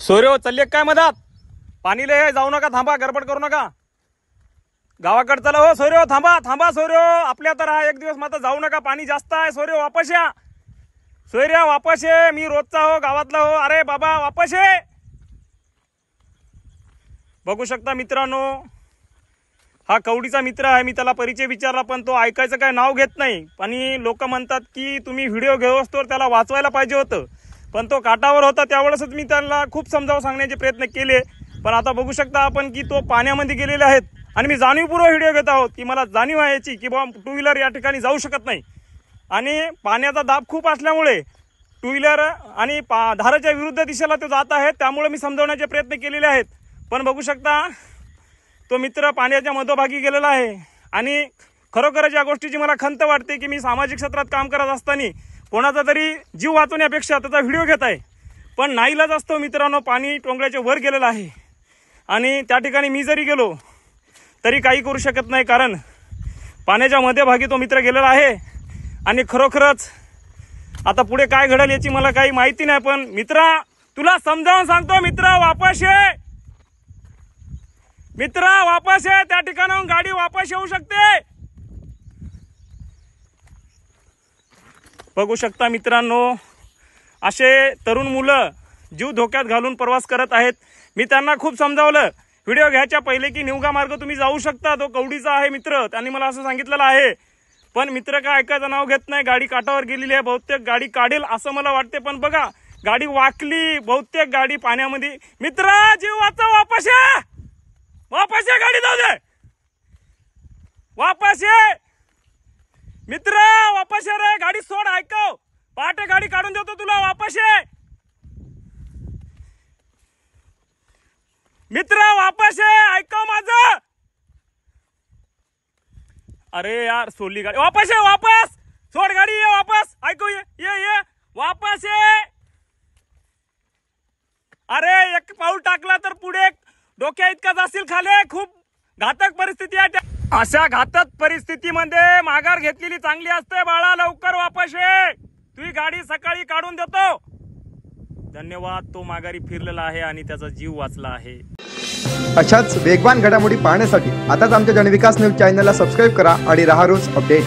सोयरे चालले काय मधात? पाणी लय जाऊ नका, थांबा, गडबड करू नका. गावाकडे चला हो सोयरे, थांबा थांबा सोयरे, आपल्या तर हा एक दिवस मात्र जाऊ नका, पाणी जास्त आहे. सोयरे वापस या, सोयऱ्या वापस ये, मी रोजचा हो, गावातला हो. अरे बाबा वापस ये. बघू शकता मित्रांनो, हा कवडीचा मित्र आहे. मी त्याला परिचय विचारला पण तो ऐकायचं काय नाव घेत नाही. आणि लोक म्हणतात की तुम्ही व्हिडिओ घेऊ असतो त्याला वाचवायला पाहिजे होतं, पण तो काठावर होता. त्यावेळेसच मी त्याला खूप समजावून सांगण्याचे प्रयत्न केले. पण आता बघू शकता आपण की तो पाण्यामध्ये गेलेले आहेत. आणि मी जाणीवपूर्वक व्हिडिओ घेत आहोत की मला जाणीव आहे याची की बाबा टू व्हीलर या ठिकाणी जाऊ शकत नाही. आणि पाण्याचा दाब खूप असल्यामुळे टू व्हीलर आणि धाराच्या विरुद्ध दिशेला तो जात आहे. त्यामुळे मी समजावण्याचे प्रयत्न केलेले आहेत. पण बघू शकता तो मित्र पाण्याच्या मध्यभागी गेलेला आहे. आणि खरोखरच या गोष्टीची मला खंत वाटते की मी सामाजिक क्षेत्रात काम करत असताना कोणाचा तरी जीव वाचवण्यापेक्षा त्याचा व्हिडिओ घेत आहे. पण नाईलाज असतो मित्रांनो, पाणी टोंगळ्याच्या वर गेलेलं आहे. आणि त्या ठिकाणी मी जरी गेलो तरी काही करू शकत नाही, कारण पाण्याच्या मध्यभागी तो मित्र गेलेला आहे. आणि खरोखरच आता पुढे काय घडेल याची मला काही माहिती नाही. पण मित्रा, तुला समजावून सांगतो, मित्र वापस ये, मित्र वापस ये. त्या ठिकाणाहून गाडी वापस येऊ शकते. बघू शकता मित्रांनो, असे तरुण मुलं जीव धोक्यात घालून प्रवास करत आहेत. मी त्यांना खूप समजावलं व्हिडिओ घ्यायच्या पहिले की निवगा मार्ग तुम्ही जाऊ शकता, तो कवडीचा आहे मित्र, त्यांनी मला असं सांगितलेलं आहे. पण मित्र काय ऐकायचं नाव घेत नाही. गाडी काठावर गेलेली आहे, बहुतेक गाडी काढेल असं मला वाटते. पण बघा गाडी वाकली, बहुतेक गाडी पाण्यामध्ये. मित्र जीव वाचा, वापस ये, वापस ये, गाडी जाऊ दे, वापस ये मित्र, वापस ये रे, गाडी सोड, ऐकव, पहाटे गाडी काढून देतो तुला, वापस ये मित्र, वापस ये, ऐकव माझं. अरे यार सोडली गाडी, वापस ये, वापस सोड गाडी, ये वापस, ऐकू, ये वापस ये. अरे एक पाऊल टाकला तर पुढे डोक्या इतका जाशील खाले. खूप घातक परिस्थिती आहे. अशा घातक परिस्थितीमध्ये माघार घेतलेली चांगली असते बाळा. लवकर वापस ये, तुझी गाडी सकाळी काढून देतो. धन्यवाद. तो माघारी फिरलेला आहे आणि त्याचा जीव वाचला आहे. अशाच वेगवान घडामोडी पाहण्यासाठी आताच आमच्या जनविकास न्यूज चॅनलला सबस्क्राईब करा आणि रहा रोज अपडेट.